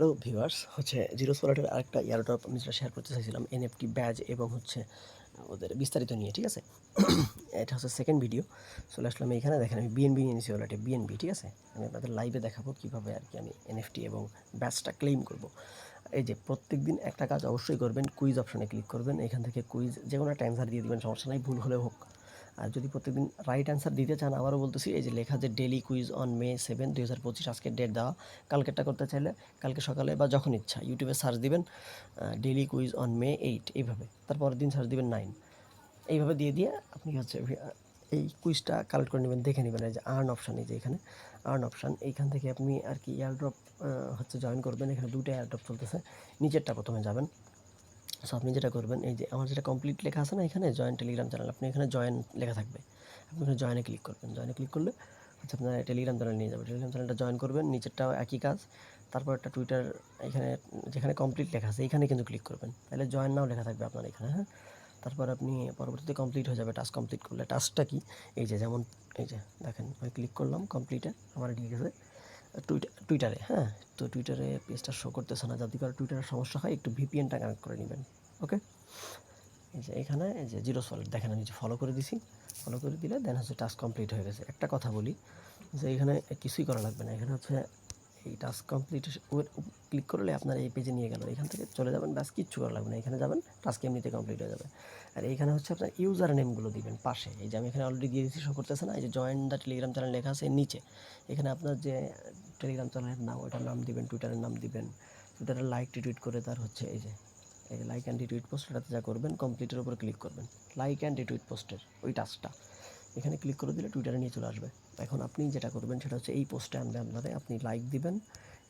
Hello viewers, zero সোলারের আরেকটা airdrop আমি যেটা শেয়ার করতে চাইছিলাম এনএফটি ব্যাজ এবং ওদের বিস্তারিত নিয়ে, ঠিক আছে। এটা হচ্ছে সেকেন্ড ভিডিও। চলে আসলাম এখানে। দেখেন আমি বিএনবি নিয়ে নিয়েছি, ওয়ালেটে বিএনবি, ঠিক আছে। আমি আপনাদের লাইভে দেখাবো কীভাবে আর কি আমি এনএফটি এবং ব্যাজটা ক্লেম করব। এই যে প্রত্যেক দিন একটা কাজ অবশ্যই করবেন, কুইজ অপশনে ক্লিক করবেন। এখান থেকে কুইজ যে কোনো একটা অ্যান্সার দিয়ে দিবেন, সমস্যা নাই, ভুল হলেও হোক। আর যদি প্রত্যেকদিন রাইট অ্যান্সার দিতে চান, আবারও বলতেছি, এই যে লেখা যে ডেলি কুইজ অন May 7, 2025, আজকের ডেট দেওয়া। কালকেরটা করতে চাইলে কালকে সকালে বা যখন ইচ্ছা ইউটিউবে সার্চ দিবেন ডেলি কুইজ অন May 8, এইভাবে। তারপরের দিন সার্চ দিবেন 9, এইভাবে দিয়ে দিয়ে আপনি এই কুইজটা কালেক্ট করে নেবেন, দেখে নেবেন। এই যে আর্ন অপশান, এই যে এখানে আর্ন অপশান, এইখান থেকে আপনি আর কি এয়ারড্রপ জয়েন করবেন। এখানে দুটো এয়ারড্রপ চলতেছে, নিচেরটা প্রথমে যাবেন। সো আপনি যেটা করবেন, এই যে আমার যেটা কমপ্লিট লেখা আছে না এখানে, জয়েন টেলিগ্রাম চ্যানেল, আপনি এখানে জয়েন লেখা থাকবে, আপনি এখানে জয়েনে ক্লিক করবেন। জয়েনে ক্লিক করলে আপনার টেলিগ্রাম চ্যানেল নিয়ে যাবে। টেলিগ্রাম চ্যানেলটা জয়েন করবেন, নিচেরটাও একই কাজ। তারপর একটা টুইটার, এখানে যেখানে কমপ্লিট লেখা আছে এইখানে কিন্তু ক্লিক করবেন, তাহলে জয়েন নাও লেখা থাকবে আপনার এখানে, হ্যাঁ। তারপর আপনি পরবর্তীতে কমপ্লিট হয়ে যাবে টাস্ক কমপ্লিট করলে। টাস্কটা কি, এই যে যেমন এই যে দেখেন, আমি ক্লিক করলাম কমপ্লিটে, আমার ঠিক আছে টুইটারে, হ্যাঁ। তো টুইটারে পেজটা শো করতেছে না, যদি করে টুইটারের সমস্যা হয় একটু ভিপিএনটা কানেক্ট করে নেবেন, ওকে। এই যে এখানে এই যে জিরো ওয়ালেট দেখেন, আমি যে ফলো করে দিছি, ফলো করে দিলে দেন টাস্ক কমপ্লিট হয়ে গেছে। একটা কথা বলি যে এখানে কিছুই করা লাগবে না, এখানে এই টাস্ক কমপ্লিট ক্লিক করলে আপনার এই পেজে নিয়ে গেল, এখান থেকে চলে যাবেন, ব্যাস কিচ্ছু করা লাগবে না, এখানে যাবেন, টাস্ক এমনিতে কমপ্লিট হয়ে যাবে। আর এইখানে আপনার ইউজার নেমগুলো দিবেন পাশে, এই যে আমি এখানে অলরেডি দিয়ে দিচ্ছি, শো করতেছে না, এই যে জয়েন দ্য টেলিগ্রাম চ্যানেল লেখা আছে নিচে, এখানে আপনার যে টেলিগ্রাম চ্যানেলের নাম, ওইটার নাম দিবেন, টুইটারের নাম দিবেন, টুইটারে লাইক রিটুইট করে তার এই যে লাইক অ্যান্ড রিটুইট পোস্টটাতে যা করবেন, কমপ্লিটের উপর ক্লিক করবেন, লাইক অ্যান্ড রিটুইট পোস্টের ওই টাস্কটা এখানে ক্লিক করে দিলে টুইটারে নিয়ে চলে আসবে। এখন আপনি যেটা করবেন সেটা হচ্ছে এই পোস্টে আনবে আপনাদের, আপনি লাইক দিবেন,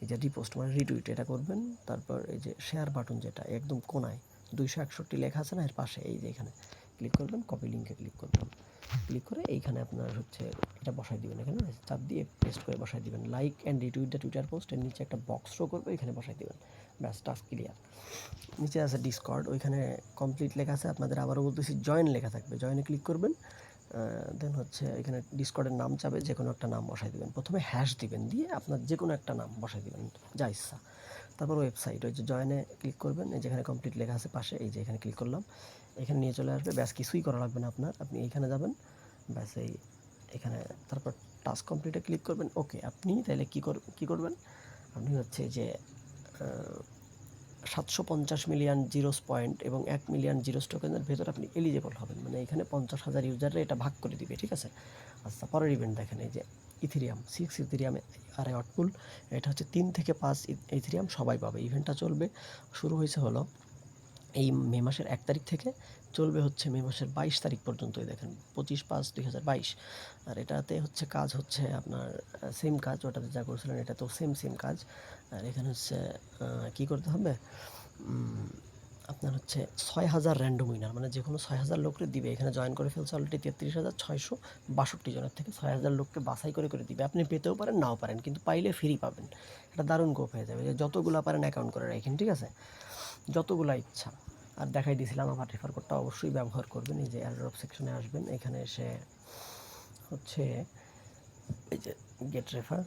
এই যে রিপোস্ট মানে রিটুইট এটা করবেন। তারপর এই যে শেয়ার বাটন যেটা একদম কোনায় 261 লেখা আছে না, এর পাশে এই যে এখানে ক্লিক করবেন, কপি লিঙ্কে ক্লিক করবেন, ক্লিক করে এইখানে আপনার এটা বসাই দিবেন, এখানে চাপ দিয়ে পেস্ট করে বসাই দিবেন, like and retweet the Twitter post, এর নিচে একটা বক্স শো করবে, এখানে বসাই দিবেন, ব্যাস টাস্ক ক্লিয়ার। নিচে আছে ডিসকর্ড, ওইখানে কমপ্লিট লেখা আছে, আপনাদের আবারও বলতেছি জয়েন লেখা থাকবে, জয়েনে ক্লিক করবেন। দেন এখানে ডিসকর্ডের নাম চাবে, যে কোনো একটা নাম বসাই দিবেন, প্রথমে হ্যাশ দিবেন, দিয়ে আপনার যে কোনো একটা নাম বসাই দিবেন যা ইচ্ছা। তারপর ওয়েবসাইট, ওই যে জয়েনে ক্লিক করবেন, এই যেখানে কমপ্লিট লেখা আছে পাশে, এই যে এখানে ক্লিক করলাম, এখানে নিয়ে চলে আসবে, ব্যাস কিছুই করা লাগবে না আপনার, আপনি এইখানে যাবেন, ব্যাস এখানে তারপর টাস্ক কমপ্লিটে ক্লিক করবেন, ওকে। আপনি তাহলে কী করবেন, আপনি যে 750 মিলিয়ন জিরোস পয়েন্ট এবং 1 মিলিয়ন জিরোস টোকেনের ভেতর আপনি এলিজেবল হবেন, মানে এখানে 50,000 ইউজাররা এটা ভাগ করে দিবে, ঠিক আছে। আচ্ছা, পরের ইভেন্ট দেখেন, এই যে ইথেরিয়াম 6 ইথেরিয়াম আর অটপুল, এটা 3 থেকে 5 ইথেরিয়াম সবাই পাবে। ইভেন্টটা চলবে, শুরু হলো এই মে মাসের 1 তারিখ থেকে, চলবে মে মাসের 22 তারিখ পর্যন্ত। দেখেন 25/5/2022। আর এটাতে কাজ আপনার সেম কাজ, ওটাতে যা করছিলেন এটাতেও সেম কাজ। আর এখানে কী করতে হবে, আপনার 6,000 র্যান্ডম উইনার, মানে যে কোনো 6,000 লোককে দিবে। এখানে জয়েন করে ফেলছে অলরেডি 33,662 জনের থেকে 6,000 লোককে বাছাই করে দিবে। আপনি পেতেও পারেন, নাও পারেন, কিন্তু পাইলে ফ্রি পাবেন। এটা দারুণ কোপ হয়ে যাবে, যে যতগুলা পারেন অ্যাকাউন্ট করে রাখেন, ঠিক আছে, যতগুলা ইচ্ছা। আর দেখাই দিয়েছিলাম আমার রেফার কোডটা অবশ্যই ব্যবহার করবেন। এই যে এয়ারড্রপ সেকশনে আসবেন, এখানে এসে এই যে গেট রেফার,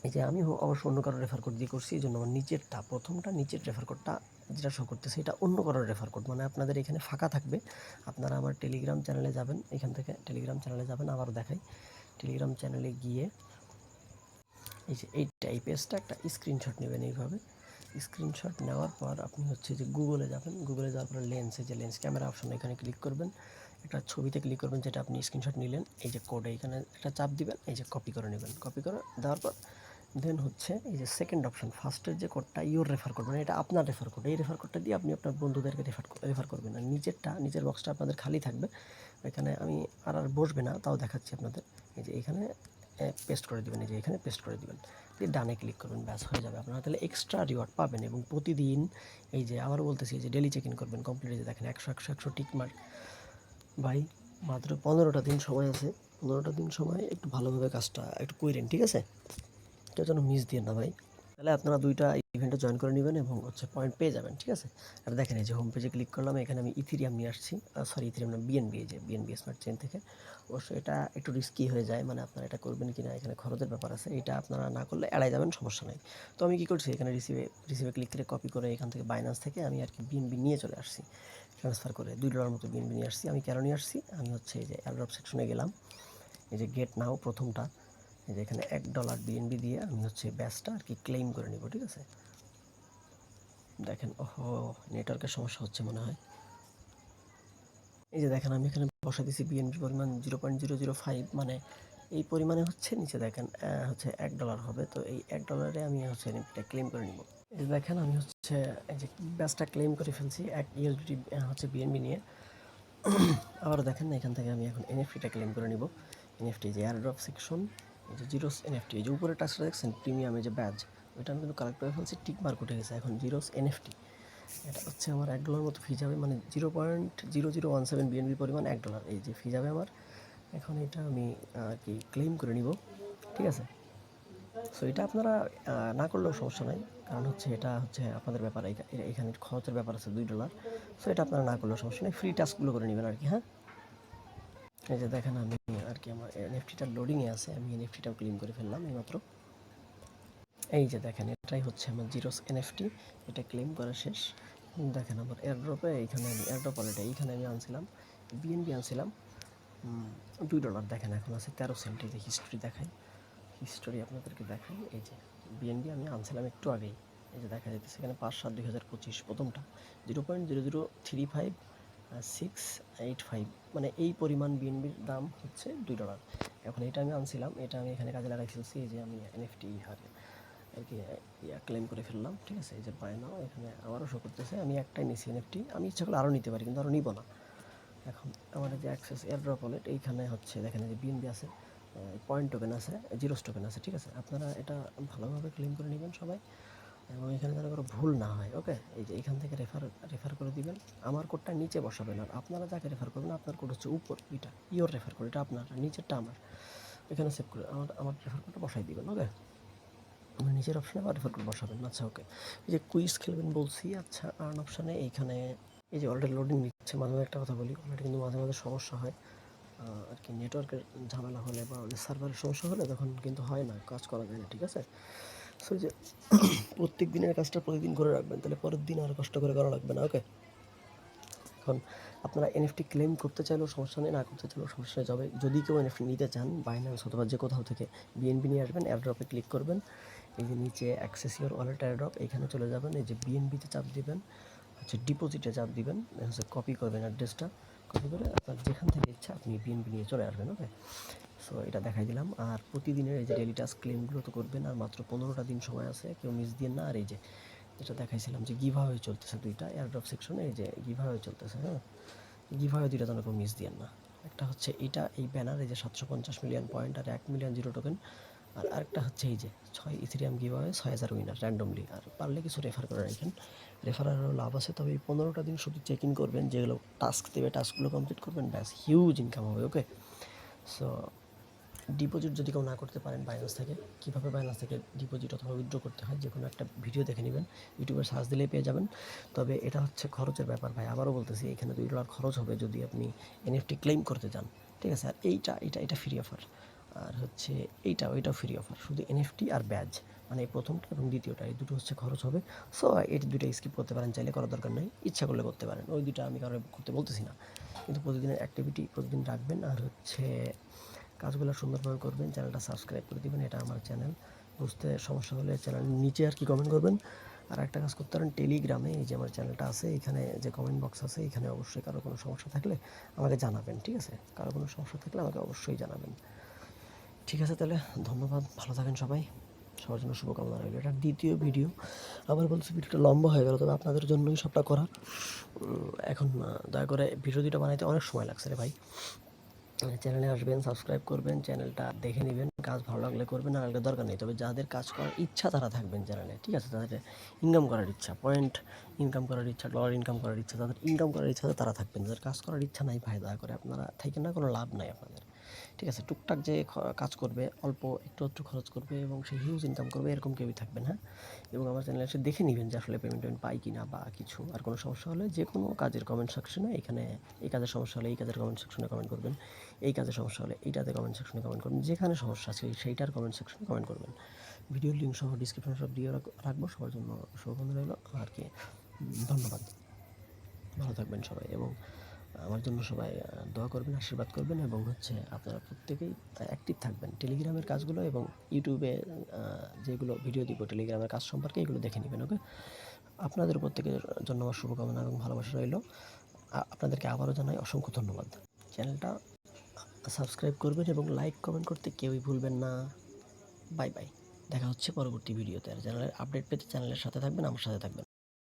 এই যে আমি অবশ্য অন্য কারো রেফার কোড দিয়ে করছি, এই জন্য আমার প্রথমটা নিচের রেফার কোডটা যেটা শো করতেছে এটা অন্য কারোর রেফার কোড, মানে আপনাদের এখানে ফাঁকা থাকবে। আপনারা আমার টেলিগ্রাম চ্যানেলে যাবেন, এখান থেকে টেলিগ্রাম চ্যানেলে যাবেন, আবারও দেখাই, টেলিগ্রাম চ্যানেলে গিয়ে এই যে এই পেজটা একটা স্ক্রিনশট নেবেন। এইভাবে স্ক্রিনশট নেওয়ার পর আপনি যে গুগলে যাবেন, গুগলে যাওয়ার পর লেন্স ক্যামেরা অপশন, এখানে ক্লিক করবেন, একটা ছবিতে ক্লিক করবেন যেটা আপনি স্ক্রিনশট নিলেন, এই যে কোড এখানে একটা চাপ দিবেন, এই যে কপি করে নেবেন, কপি করে দেওয়ার পর দেন এই যে সেকেন্ড অপশন, ফার্স্টের যে কোডটা ইউর রেফার করবেন, এটা আপনার রেফার কোড, এই রেফার কোডটা দিয়ে আপনি আপনার বন্ধুদেরকে রেফার করবেন। আর নিচের বক্সটা আপনাদের খালি থাকবে, এখানে আমি আর বসবে না, তাও দেখাচ্ছি আপনাদের। এই যে এখানে পেস্ট করে দেবেন, এই যে এখানে পেস্ট করে দেবেন, দিয়ে ডানে ক্লিক করবেন, ব্যাস হয়ে যাবে। আপনারা তাহলে এক্সট্রা রিওয়ার্ড পাবেন। এবং প্রতিদিন এই যে আবারও বলতেছি, যে ডেলি চেক ইন করবেন কমপ্লিট, যে দেখেন 100 টিক মার্ক। ভাই মাত্র 15টা দিন সময় আছে, 15টা দিন সময় একটু ভালোভাবে কাজটা একটু কইরেন, ঠিক আছে, এটা যেন মিস দিয়ে না ভাই। তাহলে আপনারা 2টা ইভেন্টে জয়েন করে নেবেন এবং হচ্ছে পয়েন্ট পেয়ে যাবেন, ঠিক আছে? আর দেখেন এই যে হোম পেজে ক্লিক করলাম, এখানে আমি ইথেরিয়াম নিয়ে আসছি, সরি ইথেরিয়াম না, বিএনবি, এই যে বিএনবি স্মার্ট চেইন থেকে। অবশ্যই এটা একটু রিস্কি হয়ে যায়, মানে আপনারা এটা করবেন কিনা এখানে খরচের ব্যাপার আছে, এটা আপনারা না করলে এড়াই যাবেন, সমস্যা নাই। তো আমি কী করছি, এখানে রিসিভে ক্লিক করে কপি করে এখান থেকে বাইন্যান্স থেকে আমি আর কি বিএনবি নিয়ে চলে আসছি, ট্রান্সফার করে $2 মতো বিএনবি নিয়ে আসছি। আমি কেন নিয়ে আসছি, আমি হচ্ছে এই যে এয়ারড্রপ সেকশনে গেলাম, এই যে গেট নাও প্রথমটা, এই যে এখানে $1 বিএনবি দিয়ে আমি হচ্ছে ব্যাচটা আর কি ক্লেম করে নিব, ঠিক আছে? দেখেন, ওহো, নেটওয়ার্কের সমস্যা হচ্ছে মনে হয়। এই যে দেখেন আমি এখানে বসা দিছি বিএনপির পরিমাণ 0.005, মানে এই পরিমাণে হচ্ছে, নিচে দেখেন হচ্ছে $1 হবে। তো এই $1 আমি হচ্ছে এনএফটিটা ক্লেম করে নিব। এই যে দেখেন আমি হচ্ছে এই যে ব্যাচটা ক্লেম করে ফেলছি 1 USDT হচ্ছে বিএনবি নিয়ে। আবার দেখেন এখান থেকে আমি এখন এনএফটিটা ক্লেম করে নিব। এনএফটি যে এয়ারড্রপ সেকশন, এই যে জিরোস এনএফটি, এই যে উপরে টাচটা দেখছেন প্রিমিয়াম, এই যে ব্যাজ, ওইটা আমি কিন্তু কালেক্ট করে ফেলছি, টিক মার্ক উঠে গেছে। এখন জিরোস এনএফটি, এটা হচ্ছে আমার $1 মতো ফি যাবে, মানে 0.0017 বিএনবি পরিমাণ $1 এই যে ফি যাবে আমার। এখন এটা আমি আর কি ক্লেম করে নিব, ঠিক আছে? সো এটা আপনারা না করলেও সমস্যা নাই, কারণ হচ্ছে এটা হচ্ছে আপনাদের ব্যাপার, এখানে খরচের ব্যাপার আছে $2। সো এটা আপনারা না করলেও সমস্যা নেই, ফ্রি টাস্কগুলো করে নেবেন আর কি। হ্যাঁ, এই যে দেখেন আমি আর কি আমার এনএফটিটা লোডিংয়ে আছে, আমি এনএফটিটাও ক্লেম করে ফেললাম এইমাত্র। এই যে দেখেন এটাই হচ্ছে আমার জিরোস এনএফটি, এটা ক্লেম করা শেষ। দেখেন আমার এয়ারড্রপে, এইখানে আমি এয়ারড্রপ ওয়ালেটে এইখানে আমি আনছিলাম বিএনবি, আনছিলাম $2। দেখেন এখন আছে 13 সেন্ট। এই যে হিস্ট্রি দেখাই, হিস্টোরি আপনাদেরকে দেখাই, এই যে বিএনবি আমি আনছিলাম একটু আগেই, এই যে দেখা যাচ্ছে এখানে 5/7/2025 প্রথমটা 0.0035685, মানে এই পরিমাণ বিএনবির দাম হচ্ছে $2। এখন এটা আমি আনছিলাম, এটা আমি এখানে কাজে লাগাই ফেলছি, এই যে আমি এনএফটি হারে আর কি ক্লেম করে ফেললাম, ঠিক আছে? এই যে বাই নাও, এখানে আবারও শো করতেছে, আমি একটাই নিছি এনএফটি, আমি ইচ্ছা করলে আরও নিতে পারি কিন্তু আরও নিব না। এখন আমার যে অ্যাক্সেস এয়ারড্রপ ওয়ালেট, এইখানে হচ্ছে দেখেন যে বিএনবি আছে, পয়েন্ট টোকেন আছে, জিরোস টোকেন আছে, ঠিক আছে? আপনারা এটা ভালোভাবে ক্লেম করে নেবেন সবাই, এবং এখানে যেন কোনো ভুল না হয়। ওকে, এই যে এখান থেকে রেফার করে দিবেন, আমার কোডটা নিচে বসাবেন, আর আপনারা যাকে রেফার করবেন আপনার কোড হচ্ছে উপর, এটা ইওর রেফার কোড, এটা আপনার, নিচেরটা আমার। এখানে সেভ করে আমার রেফার কোডটা বসাই দিবেন। ওকে, আমার নিচের অপশানে আবার রেফার কোড বসাবেন। আচ্ছা, ওকে, এই যে কুইজ খেলবেন বলছি, আচ্ছা আর্ন অপশানে এইখানে এই যে অলরেডি লোডিং নিচ্ছে, মাঝে মাঝে একটা কথা বলি, অলরেডি কিন্তু মাঝে মাঝে সমস্যা হয় আর কি, নেটওয়ার্কের ঝামেলা হলে বা সার্ভারের সমস্যা হলে তখন কিন্তু হয় না, কাজ করা যায় না, ঠিক আছে? সো যে প্রত্যেক দিনের কাজটা প্রতিদিন করে রাখবেন, তাহলে পরের দিন আর কষ্ট করে করা লাগবে না। ওকে, এখন আপনারা এনএফটি ক্লেম করতে চাইলেও সমস্যা নেই, না করতে চাইলেও সমস্যা নেই। যদি কেউ এনএফটি নিতে চান বাইন্যান্স অথবা যে কোথাও থেকে বিএনবি নিয়ে আসবেন, এয়ারড্রপে ক্লিক করবেন, এই যে নিচে অ্যাক্সেস ইওর ওয়ালেট এয়ারড্রপ, এইখানে চলে যাবেন, এই যে বিএনবিতে চাপ দিবেন, হচ্ছে ডিপোজিটে চাপ দিবেন, হচ্ছে কপি করবেন অ্যাড্রেসটা, কপি করে আপনার যেখান থেকে ইচ্ছা আপনি বিএনবি নিয়ে চলে আসবেন। ওকে, সো এটা দেখাই দিলাম। আর প্রতিদিনের এই যে ডেলি টাস্ক ক্লেমগুলো তো করবেন, আর মাত্র 15টা দিন সময় আছে, কেউ মিস দিন না। আর এই যে যেটা দেখাইছিলাম যে গিভঅ্যাওয়ে চলতেছে 2টা এয়ারড্রপ সেকশনে, এই যে গিভঅ্যাওয়ে চলতেছে, হ্যাঁ, গিভঅ্যাওয়ে 2টা যেন কেউ মিস দিয়েন না। একটা হচ্ছে এটা, এই ব্যানার, এই যে 750 মিলিয়ন পয়েন্ট আর 1 মিলিয়ন জিরো টোকেন, আর আরেকটা হচ্ছে এই যে 6 ইথেরিয়াম গিভঅ্যাওয়ে 6000 উইনার র্যান্ডমলি। আর পারলে কিছু রেফার করে রাখেন, রেফারেরও লাভ আছে। তবে এই 15টা দিন শুধু চেক ইন করবেন, যেগুলো টাস্ক দেবে টাস্কগুলো কমপ্লিট করবেন, ব্যাস হিউজ ইনকাম হবে। ওকে, সো ডিপোজিট যদি কেউ না করতে পারেন বাইন্যান্স থেকে, কীভাবে বাইন্যান্স থেকে ডিপোজিট অথবা উইথড্র করতে হয়, যে কোনো একটা ভিডিও দেখে নেবেন, ইউটিউবে সার্চ দিলেই পেয়ে যাবেন। তবে এটা হচ্ছে খরচের ব্যাপার ভাই, আবারও বলতেছি, এখানে $2 খরচ হবে যদি আপনি এনএফটি ক্লেম করতে চান, ঠিক আছে? আর এটা ফ্রি অফার, আর হচ্ছে ওইটাও ফ্রি অফার, শুধু এনএফটি আর ব্যাজ, মানে এই প্রথমটা এবং দ্বিতীয়টা, এই দুটো হচ্ছে খরচ হবে। সো এই দুটো স্কিপ করতে পারেন, চাইলে করার দরকার নেই, ইচ্ছা করলে করতে পারেন, ওই দুটো আমি কারো করতে বলতেছি না। কিন্তু প্রতিদিনের অ্যাক্টিভিটি প্রতিদিন রাখবেন, আর হচ্ছে কাজগুলো সুন্দরভাবে করবেন, চ্যানেলটা সাবস্ক্রাইব করে দিবেন, এটা আমার চ্যানেল। বুঝতে সমস্যা হলে চ্যানেল নিচে আর কি কমেন্ট করবেন। আর একটা কাজ করতে পারেন, টেলিগ্রামে এই যে আমার চ্যানেলটা আছে, এখানে যে কমেন্ট বক্স আছে, এখানে অবশ্যই কারো কোনো সমস্যা থাকলে আমাকে জানাবেন, ঠিক আছে? কারো কোনো সমস্যা থাকলে আমাকে অবশ্যই জানাবেন, ঠিক আছে? তাহলে ধন্যবাদ, ভালো থাকেন সবাই, সবার জন্য শুভকামনা রইল। এটা দ্বিতীয় ভিডিও, আবার বলছি ভিডিওটা লম্বা হয়ে গেল, তবে আপনাদের জন্যই সবটা করা। এখন দয়া করে ভিডিও দুটো বানাইতে অনেক সময় লাগছে রে ভাই। চ্যানেলে আসবেন, সাবস্ক্রাইব করবেন, চ্যানেলটা দেখে নেবেন, কাজ ভালো লাগলে করবেন, না লাগলে দরকার নেই। তবে যাদের কাজ করার ইচ্ছা তারা থাকবেন চ্যানেলে, ঠিক আছে? তাদের ইনকাম করার ইচ্ছা, পয়েন্ট ইনকাম করার ইচ্ছা, ডলার ইনকাম করার ইচ্ছা, তাদের ইনকাম করার ইচ্ছা তারা থাকবেন। যাদের কাজ করার ইচ্ছা নাই ভাই, দয়া করে আপনারা থাকেন না, কোনো লাভ নাই আপনাদের। ঠিক আছে? টুকটাক যে কাজ করবে, অল্প একটু খরচ করবে এবং সে হিউজ ইনকাম করবে এরকম কেউই থাকবেন, হ্যাঁ? এবং আমার চ্যানেলে এসে দেখে নিবেন যে আসলে পেমেন্ট পাই কিনা বা কিছু। আর কোনো সমস্যা হলে যেকোনো কাজের কমেন্ট সেকশনে এখানে এই কাজের সমস্যা হলে এই কাজের কমেন্ট সেকশনে কমেন্ট করবেন। এই কাজের সমস্যা হলে এইটাতে কমেন্ট সেকশনে কমেন্ট করবেন। যেখানে সমস্যা আছে সেইটার কমেন্ট সেকশনে কমেন্ট করবেন। ভিডিওর লিঙ্ক সহ ডিসক্রিপশনে সব দিয়ে রাখবো। সবার জন্য শুভকামনা রইলো আরকি। ধন্যবাদ। ভালো থাকবেন সবাই এবং আমার জন্য সবাই দোয়া করবেন, আশীর্বাদ করবেন এবং হচ্ছে আপনারা প্রত্যেকেই অ্যাক্টিভ থাকবেন। টেলিগ্রামের কাজগুলো এবং ইউটিউবে যেগুলো ভিডিও দিব টেলিগ্রামের কাজ সম্পর্কে এগুলো দেখে নেবেন, ওকে? আপনাদের প্রত্যেকের জন্য আমার শুভকামনা এবং ভালোবাসা রইলো। আপনাদেরকে আবারও জানাই অসংখ্য ধন্যবাদ। চ্যানেলটা সাবস্ক্রাইব করবেন এবং লাইক, কমেন্ট করতে কেউই ভুলবেন না। Bye, bye. দেখা হচ্ছে পরবর্তী ভিডিওতে। আর চ্যানেলের আপডেট পেতে চ্যানেলের সাথে থাকবেন, আমার সাথে থাকবেন।